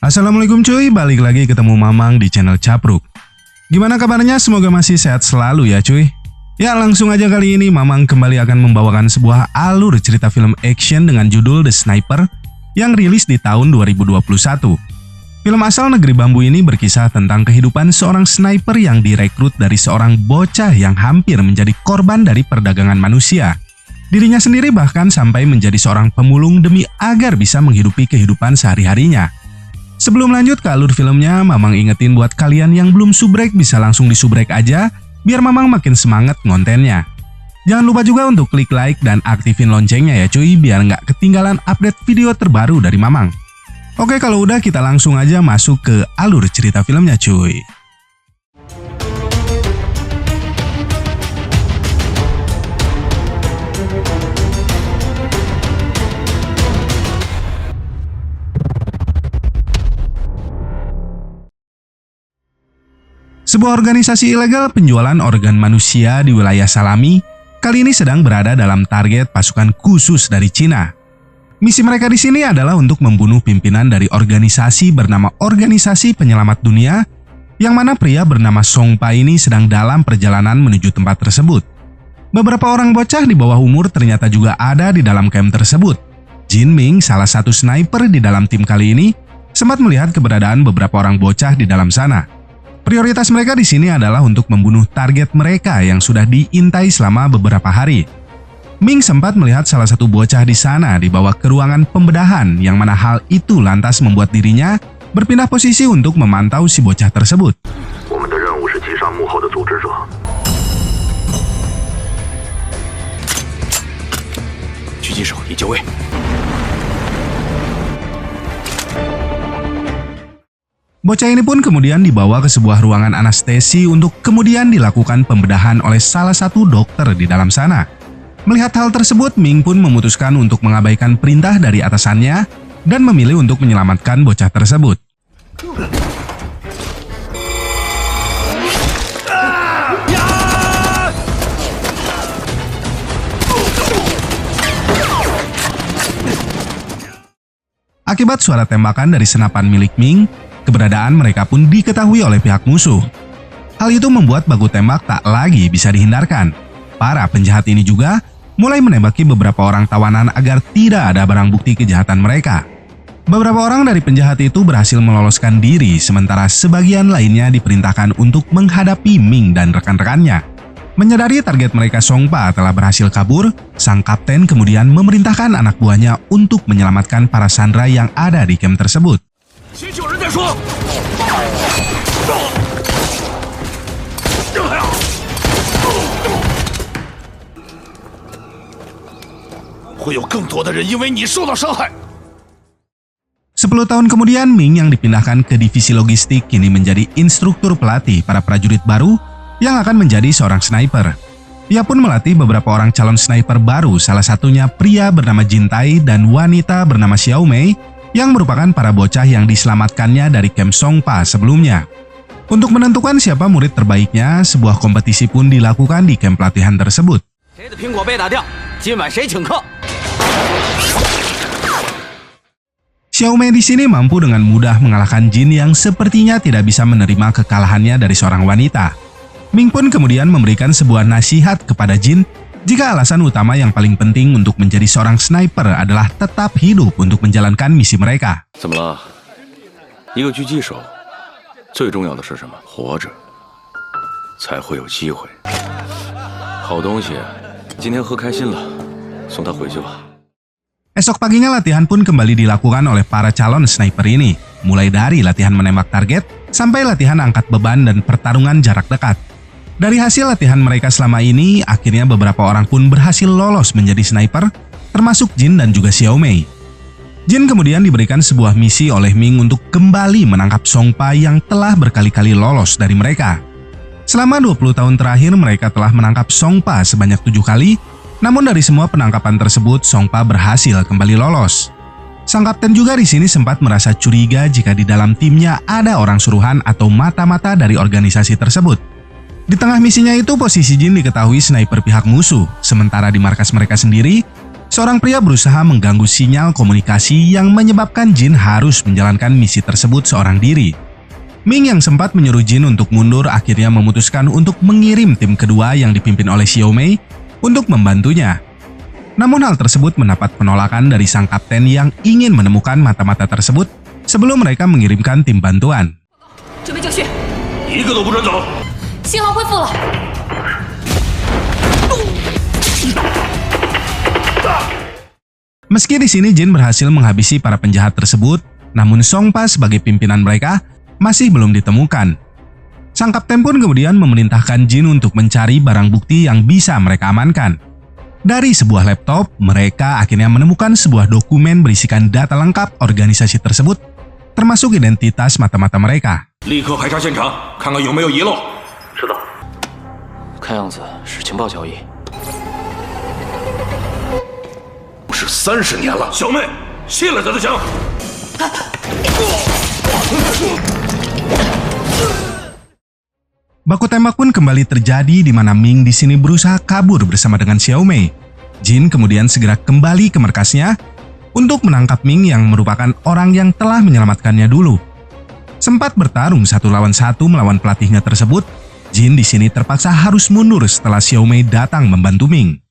Assalamualaikum cuy, balik lagi ketemu Mamang di channel Capruk. Gimana kabarnya? Semoga masih sehat selalu ya cuy. Ya langsung aja kali ini Mamang kembali akan membawakan sebuah alur cerita film action dengan judul The Sniper yang rilis di tahun 2021. Film asal Negeri Bambu ini berkisah tentang kehidupan seorang sniper yang direkrut dari seorang bocah yang hampir menjadi korban dari perdagangan manusia. Dirinya sendiri bahkan sampai menjadi seorang pemulung demi agar bisa menghidupi kehidupan sehari-harinya. Sebelum lanjut ke alur filmnya, Mamang ingetin buat kalian yang belum subrek bisa langsung disubrek aja, biar Mamang makin semangat ngontennya. Jangan lupa juga untuk klik like dan aktifin loncengnya ya cuy, biar nggak ketinggalan update video terbaru dari Mamang. Oke, kalau udah kita langsung aja masuk ke alur cerita filmnya cuy. Sebuah organisasi ilegal penjualan organ manusia di wilayah Salami kali ini sedang berada dalam target pasukan khusus dari Cina. Misi mereka di sini adalah untuk membunuh pimpinan dari organisasi bernama Organisasi Penyelamat Dunia, yang mana pria bernama Song Pa ini sedang dalam perjalanan menuju tempat tersebut. Beberapa orang bocah di bawah umur ternyata juga ada di dalam camp tersebut. Jin Ming, salah satu sniper di dalam tim kali ini, sempat melihat keberadaan beberapa orang bocah di dalam sana. Prioritas mereka di sini adalah untuk membunuh target mereka yang sudah diintai selama beberapa hari. Ming sempat melihat salah satu bocah di sana dibawa ke ruangan pembedahan, yang mana hal itu lantas membuat dirinya berpindah posisi untuk memantau si bocah tersebut. Bocah ini pun kemudian dibawa ke sebuah ruangan anestesi untuk kemudian dilakukan pembedahan oleh salah satu dokter di dalam sana. Melihat hal tersebut, Ming pun memutuskan untuk mengabaikan perintah dari atasannya dan memilih untuk menyelamatkan bocah tersebut. Akibat suara tembakan dari senapan milik Ming, keberadaan mereka pun diketahui oleh pihak musuh. Hal itu membuat baku tembak tak lagi bisa dihindarkan. Para penjahat ini juga mulai menembaki beberapa orang tawanan agar tidak ada barang bukti kejahatan mereka. Beberapa orang dari penjahat itu berhasil meloloskan diri, sementara sebagian lainnya diperintahkan untuk menghadapi Ming dan rekan-rekannya. Menyadari target mereka Song Pa telah berhasil kabur, sang kapten kemudian memerintahkan anak buahnya untuk menyelamatkan para sandera yang ada di camp tersebut. Sepuluh tahun kemudian, Ming yang dipindahkan ke divisi logistik kini menjadi instruktur pelatih para prajurit baru yang akan menjadi seorang sniper. Ia pun melatih beberapa orang calon sniper baru, salah satunya pria bernama Jin Tai dan wanita bernama Xiao Mei, yang merupakan para bocah yang diselamatkannya dari camp Song Pa sebelumnya. Untuk menentukan siapa murid terbaiknya, sebuah kompetisi pun dilakukan di camp pelatihan tersebut. Xiao Mei di sini mampu dengan mudah mengalahkan Jin yang sepertinya tidak bisa menerima kekalahannya dari seorang wanita. Ming pun kemudian memberikan sebuah nasihat kepada Jin jika alasan utama yang paling penting untuk menjadi seorang sniper adalah tetap hidup untuk menjalankan misi mereka. Esok paginya latihan pun kembali dilakukan oleh para calon sniper ini, mulai dari latihan menembak target sampai latihan angkat beban dan pertarungan jarak dekat. Dari hasil latihan mereka selama ini, akhirnya beberapa orang pun berhasil lolos menjadi sniper, termasuk Jin dan juga Xiao Mei. Jin kemudian diberikan sebuah misi oleh Ming untuk kembali menangkap Song Pa yang telah berkali-kali lolos dari mereka. Selama 20 tahun terakhir mereka telah menangkap Song Pa sebanyak 7 kali, namun dari semua penangkapan tersebut Song Pa berhasil kembali lolos. Sang kapten juga di sini sempat merasa curiga jika di dalam timnya ada orang suruhan atau mata-mata dari organisasi tersebut. Di tengah misinya itu posisi Jin diketahui sniper pihak musuh, sementara di markas mereka sendiri, Seorang pria berusaha mengganggu sinyal komunikasi yang menyebabkan Jin harus menjalankan misi tersebut seorang diri. Ming yang sempat menyuruh Jin untuk mundur akhirnya memutuskan untuk mengirim tim kedua yang dipimpin oleh Xiaomei untuk membantunya. Namun hal tersebut mendapat penolakan dari sang kapten yang ingin menemukan mata-mata tersebut sebelum mereka mengirimkan tim bantuan. Meski di sini Jin berhasil menghabisi para penjahat tersebut, namun Songpa sebagai pimpinan mereka masih belum ditemukan. Sang kapten pun kemudian memerintahkan Jin untuk mencari barang bukti yang bisa mereka amankan. Dari sebuah laptop, mereka akhirnya menemukan sebuah dokumen berisikan data lengkap organisasi tersebut, termasuk identitas mata-mata mereka. 立刻排查现场，看看有没有遗漏。知道。看样子是情报交易。是30年了，小妹，卸了他的枪。Baku tembak pun kembali terjadi di mana Ming di sini berusaha kabur bersama dengan Xiaomei. Jin kemudian segera kembali ke markasnya untuk menangkap Ming yang merupakan orang yang telah menyelamatkannya dulu. Sempat bertarung 1 lawan 1 melawan pelatihnya tersebut, Jin di sini terpaksa harus mundur setelah Xiaomei datang membantu Ming.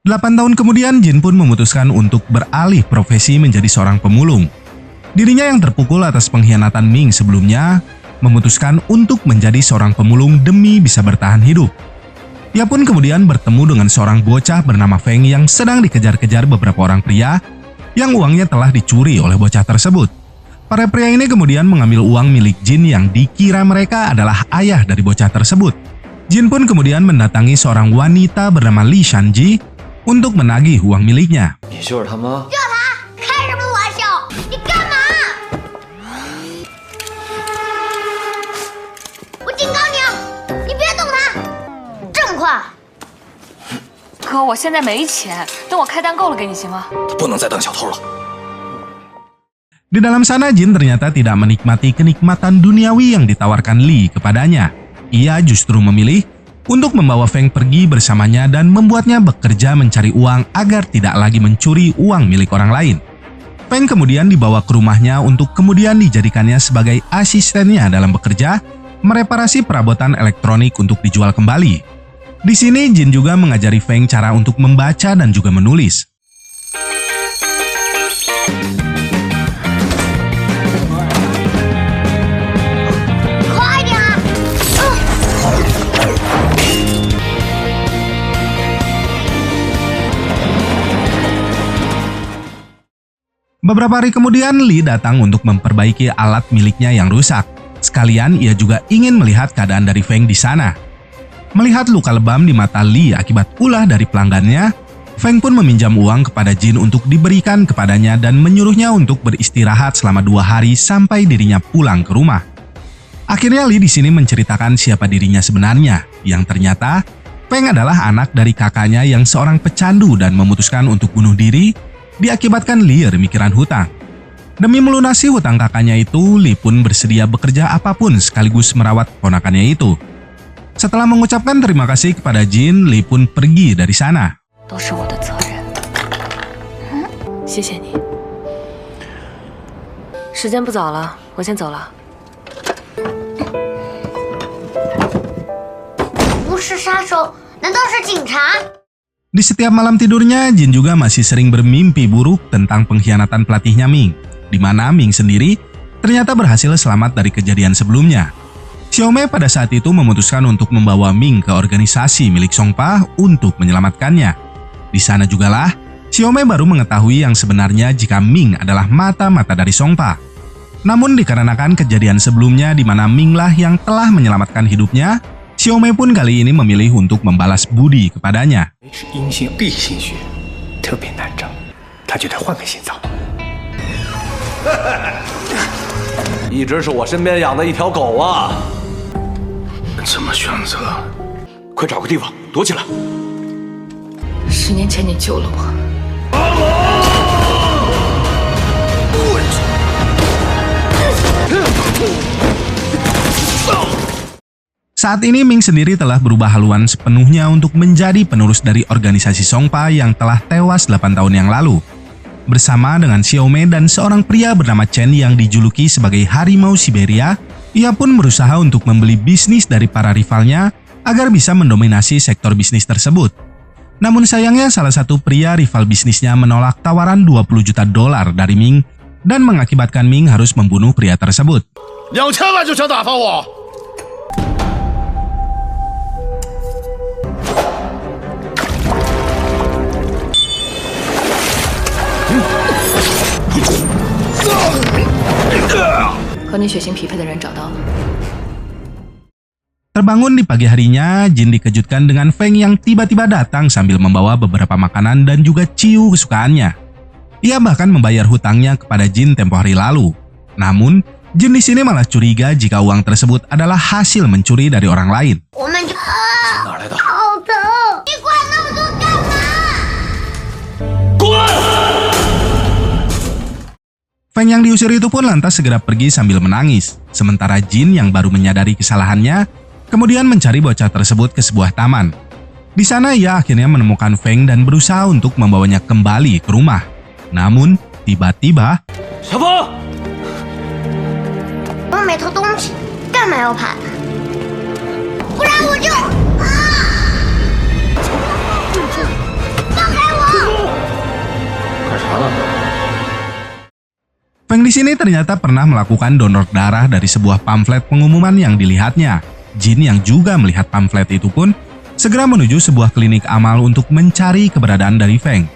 Delapan tahun kemudian, Jin pun memutuskan untuk beralih profesi menjadi seorang pemulung. Dirinya yang terpukul atas pengkhianatan Ming sebelumnya, memutuskan untuk menjadi seorang pemulung demi bisa bertahan hidup. Ia pun kemudian bertemu dengan seorang bocah bernama Feng yang sedang dikejar-kejar beberapa orang pria yang uangnya telah dicuri oleh bocah tersebut. Para pria ini kemudian mengambil uang milik Jin yang dikira mereka adalah ayah dari bocah tersebut. Jin pun kemudian mendatangi seorang wanita bernama Li Shanji untuk menagih uang miliknya. Di dalam sana Jin ternyata tidak menikmati kenikmatan duniawi yang ditawarkan Li kepadanya. Ia justru memilih untuk membawa Feng pergi bersamanya dan membuatnya bekerja mencari uang agar tidak lagi mencuri uang milik orang lain. Feng kemudian dibawa ke rumahnya untuk kemudian dijadikannya sebagai asistennya dalam bekerja mereparasi perabotan elektronik untuk dijual kembali. Di sini Jin juga mengajari Feng cara untuk membaca dan juga menulis. Beberapa hari kemudian, Li datang untuk memperbaiki alat miliknya yang rusak. Sekalian, ia juga ingin melihat keadaan dari Feng di sana. Melihat luka lebam di mata Li akibat ulah dari pelanggannya, Feng pun meminjam uang kepada Jin untuk diberikan kepadanya dan menyuruhnya untuk beristirahat selama 2 hari sampai dirinya pulang ke rumah. Akhirnya Li di sini menceritakan siapa dirinya sebenarnya, yang ternyata Feng adalah anak dari kakaknya yang seorang pecandu dan memutuskan untuk bunuh diri diakibatkan liar mikiran hutang. Demi melunasi hutang kakaknya itu, Li pun bersedia bekerja apapun sekaligus merawat ponakannya itu. Setelah mengucapkan terima kasih kepada Jin, Li pun pergi dari sana. Di setiap malam tidurnya, Jin juga masih sering bermimpi buruk tentang pengkhianatan pelatihnya Ming, di mana Ming sendiri ternyata berhasil selamat dari kejadian sebelumnya. Xiaomei pada saat itu memutuskan untuk membawa Ming ke organisasi milik Songpa untuk menyelamatkannya. Di sana jugalah, Xiaomei baru mengetahui yang sebenarnya jika Ming adalah mata-mata dari Songpa. Namun dikarenakan kejadian sebelumnya di mana Ming lah yang telah menyelamatkan hidupnya, Xiaomei pun kali ini memilih untuk membalas budi kepadanya. 一直是我身边养的一条狗啊。怎么选择？快找个地方躲起来。10年前你救了我。 Saat ini Ming sendiri telah berubah haluan sepenuhnya untuk menjadi penerus dari organisasi Songpa yang telah tewas 8 tahun yang lalu. Bersama dengan Xiaomei dan seorang pria bernama Chen yang dijuluki sebagai harimau Siberia, ia pun berusaha untuk membeli bisnis dari para rivalnya agar bisa mendominasi sektor bisnis tersebut. Namun sayangnya salah satu pria rival bisnisnya menolak tawaran $20 juta dari Ming dan mengakibatkan Ming harus membunuh pria tersebut. 2000万就想打发我？ 和你血型匹配的人找到了。 Terbangun di pagi harinya, Jin dikejutkan dengan Feng yang tiba-tiba datang sambil membawa beberapa makanan dan juga ciu kesukaannya. Ia bahkan membayar hutangnya kepada Jin tempo hari lalu. Namun, Jin di sini malah curiga jika uang tersebut adalah hasil mencuri dari orang lain. 哪来的？ 好疼！你管那么多干嘛？ Feng yang diusir itu pun lantas segera pergi sambil menangis. Sementara Jin yang baru menyadari kesalahannya, kemudian mencari bocah tersebut ke sebuah taman. Di sana ia akhirnya menemukan Feng dan berusaha untuk membawanya kembali ke rumah. Namun, tiba-tiba... 小峰，我没偷东西，干嘛要怕他？不然我就……放开我！ 干啥呢？ Feng di sini ternyata pernah melakukan donor darah dari sebuah pamflet pengumuman yang dilihatnya. Jin yang juga melihat pamflet itu pun segera menuju sebuah klinik amal untuk mencari keberadaan dari Feng.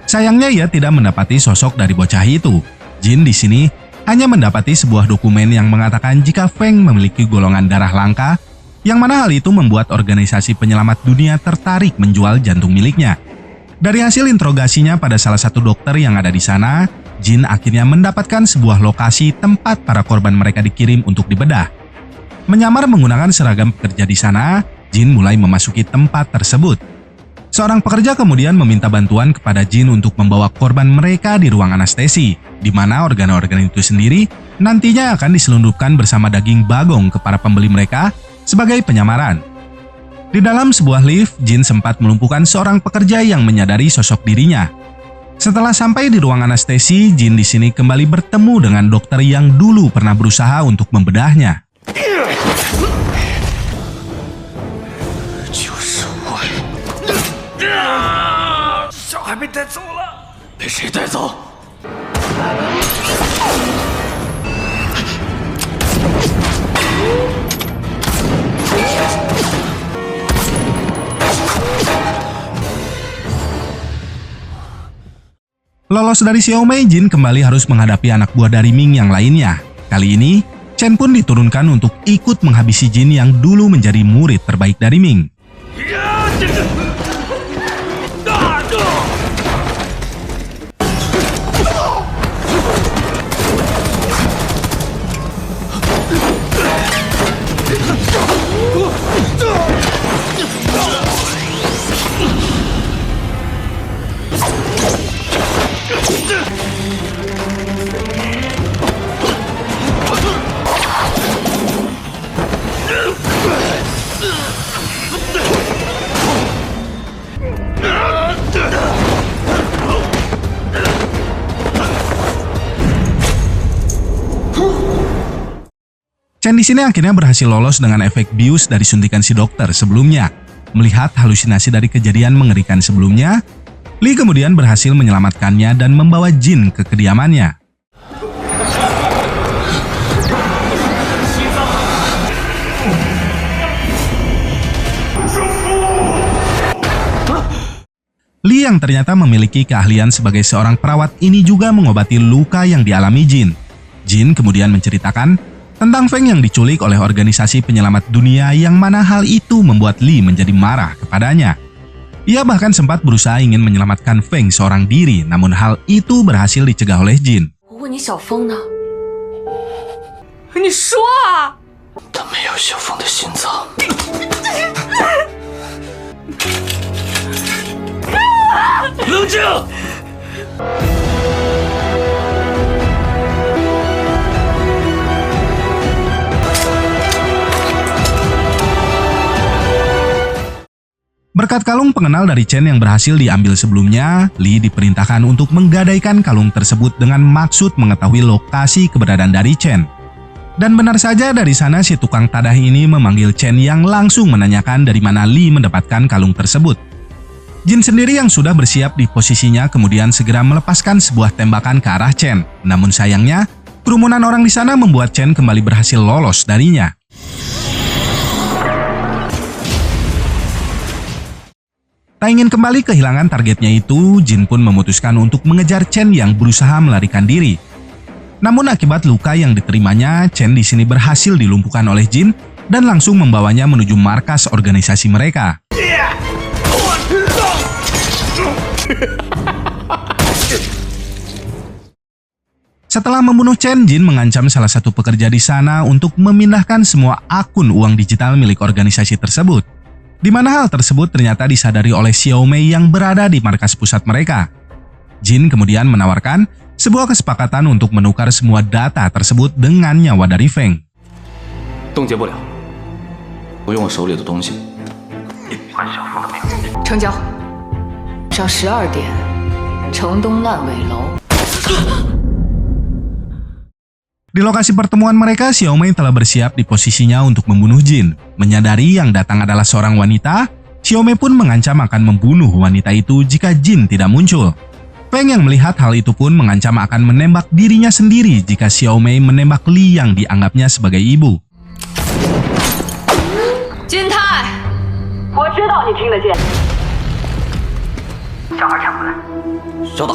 Sayangnya ia tidak mendapati sosok dari bocah itu. Jin di sini hanya mendapati sebuah dokumen yang mengatakan jika Feng memiliki golongan darah langka, yang mana hal itu membuat organisasi penyelamat dunia tertarik menjual jantung miliknya. Dari hasil interogasinya pada salah satu dokter yang ada di sana, Jin akhirnya mendapatkan sebuah lokasi tempat para korban mereka dikirim untuk dibedah. Menyamar menggunakan seragam pekerja di sana, Jin mulai memasuki tempat tersebut. Seorang pekerja kemudian meminta bantuan kepada Jin untuk membawa korban mereka di ruang anestesi, di mana organ-organ itu sendiri nantinya akan diselundupkan bersama daging bagong ke para pembeli mereka sebagai penyamaran. Di dalam sebuah lift, Jin sempat melumpuhkan seorang pekerja yang menyadari sosok dirinya. Setelah sampai di ruang anestesi, Jin di sini kembali bertemu dengan dokter yang dulu pernah berusaha untuk membedahnya. 就是我。小孩被带走了，被谁带走？ Lolos dari Xiaomei, Jin kembali harus menghadapi anak buah dari Ming yang lainnya. Kali ini, Chen pun diturunkan untuk ikut menghabisi Jin yang dulu menjadi murid terbaik dari Ming. Chen di sini akhirnya berhasil lolos dengan efek bius dari suntikan si dokter sebelumnya. Melihat halusinasi dari kejadian mengerikan sebelumnya, Li kemudian berhasil menyelamatkannya dan membawa Jin ke kediamannya. Li yang ternyata memiliki keahlian sebagai seorang perawat ini juga mengobati luka yang dialami Jin. Jin kemudian menceritakan tentang Feng yang diculik oleh organisasi penyelamat dunia yang mana hal itu membuat Li menjadi marah kepadanya. Ia bahkan sempat berusaha ingin menyelamatkan Feng seorang diri, namun hal itu berhasil dicegah oleh Jin. 我问你，小峰呢？你说啊！他没有小峰的心脏。冷静！Berkat kalung pengenal dari Chen yang berhasil diambil sebelumnya, Lee diperintahkan untuk menggadaikan kalung tersebut dengan maksud mengetahui lokasi keberadaan dari Chen. Dan benar saja dari sana si tukang tadah ini memanggil Chen yang langsung menanyakan dari mana Lee mendapatkan kalung tersebut. Jin sendiri yang sudah bersiap di posisinya kemudian segera melepaskan sebuah tembakan ke arah Chen. Namun sayangnya, kerumunan orang di sana membuat Chen kembali berhasil lolos darinya. Tak ingin kembali kehilangan targetnya itu, Jin pun memutuskan untuk mengejar Chen yang berusaha melarikan diri. Namun akibat luka yang diterimanya, Chen di sini berhasil dilumpuhkan oleh Jin dan langsung membawanya menuju markas organisasi mereka. Setelah membunuh Chen, Jin mengancam salah satu pekerja di sana untuk memindahkan semua akun uang digital milik organisasi tersebut. Di mana hal tersebut ternyata disadari oleh Xiaomei yang berada di markas pusat mereka. Jin kemudian menawarkan sebuah kesepakatan untuk menukar semua data tersebut dengan nyawa dari Feng. 冻结不了，我用我手里的东西换小峰的命。成交。上12点，城东烂尾楼。 Di lokasi pertemuan mereka, Xiaomei telah bersiap di posisinya untuk membunuh Jin. Menyadari yang datang adalah seorang wanita, Xiaomei pun mengancam akan membunuh wanita itu jika Jin tidak muncul. Feng yang melihat hal itu pun mengancam akan menembak dirinya sendiri jika Xiaomei menembak Li yang dianggapnya sebagai ibu. 金泰，我知道你听得见。小孩抢回来。小岛。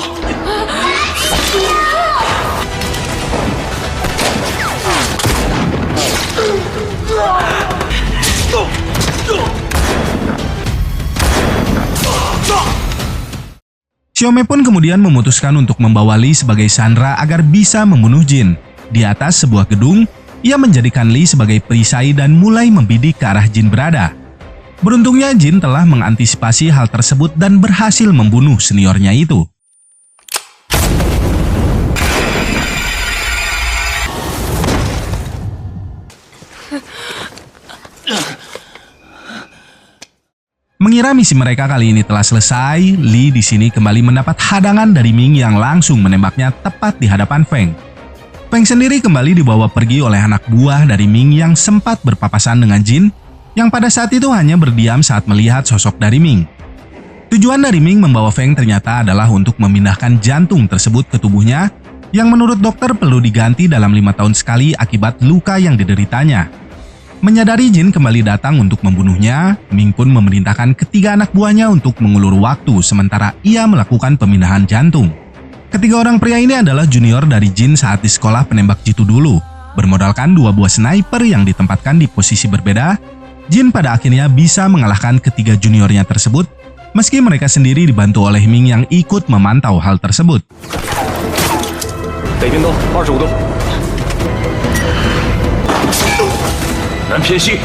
Xiaomei pun kemudian memutuskan untuk membawa Li sebagai sandera agar bisa membunuh Jin. Di atas sebuah gedung, ia menjadikan Li sebagai perisai dan mulai membidik ke arah Jin berada. Beruntungnya Jin telah mengantisipasi hal tersebut dan berhasil membunuh seniornya itu. Mengira misi mereka kali ini telah selesai, Li di sini kembali mendapat hadangan dari Ming yang langsung menembaknya tepat di hadapan Feng. Feng sendiri kembali dibawa pergi oleh anak buah dari Ming yang sempat berpapasan dengan Jin, yang pada saat itu hanya berdiam saat melihat sosok dari Ming. Tujuan dari Ming membawa Feng ternyata adalah untuk memindahkan jantung tersebut ke tubuhnya, yang menurut dokter perlu diganti dalam 5 tahun sekali akibat luka yang dideritanya. Menyadari Jin kembali datang untuk membunuhnya, Ming pun memerintahkan ketiga anak buahnya untuk mengulur waktu sementara ia melakukan pemindahan jantung. Ketiga orang pria ini adalah junior dari Jin saat di sekolah penembak jitu dulu. Bermodalkan 2 buah sniper yang ditempatkan di posisi berbeda, Jin pada akhirnya bisa mengalahkan ketiga juniornya tersebut, meski mereka sendiri dibantu oleh Ming yang ikut memantau hal tersebut. 北冰东25度，南偏西。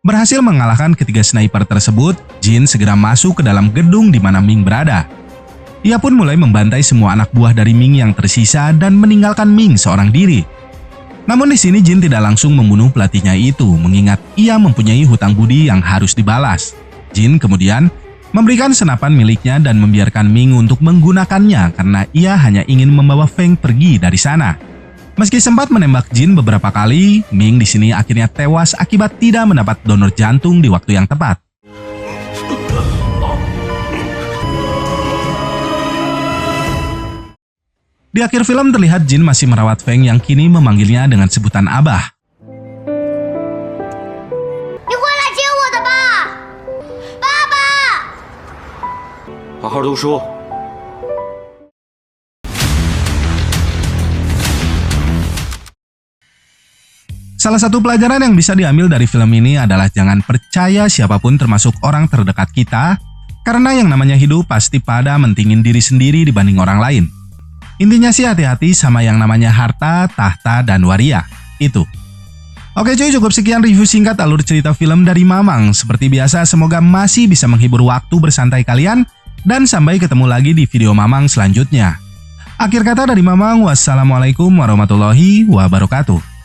Berhasil mengalahkan ketiga sniper tersebut, Jin segera masuk ke dalam gedung di mana Ming berada. Ia pun mulai membantai semua anak buah dari Ming yang tersisa dan meninggalkan Ming seorang diri. Namun di sini Jin tidak langsung membunuh pelatihnya itu, mengingat ia mempunyai hutang budi yang harus dibalas. Jin kemudian memberikan senapan miliknya dan membiarkan Ming untuk menggunakannya karena ia hanya ingin membawa Feng pergi dari sana. Meski sempat menembak Jin beberapa kali, Ming di sini akhirnya tewas akibat tidak mendapat donor jantung di waktu yang tepat. Di akhir film terlihat Jin masih merawat Feng yang kini memanggilnya dengan sebutan Abah. 你回来接我的吧，爸爸。好好读书。Salah satu pelajaran yang bisa diambil dari film ini adalah jangan percaya siapapun termasuk orang terdekat kita, karena yang namanya hidup pasti pada mentingin diri sendiri dibanding orang lain. Intinya sih hati-hati sama yang namanya harta, tahta, dan waria. Itu. Oke cuy, cukup sekian review singkat alur cerita film dari Mamang. Seperti biasa, semoga masih bisa menghibur waktu bersantai kalian, dan sampai ketemu lagi di video Mamang selanjutnya. Akhir kata dari Mamang, wassalamualaikum warahmatullahi wabarakatuh.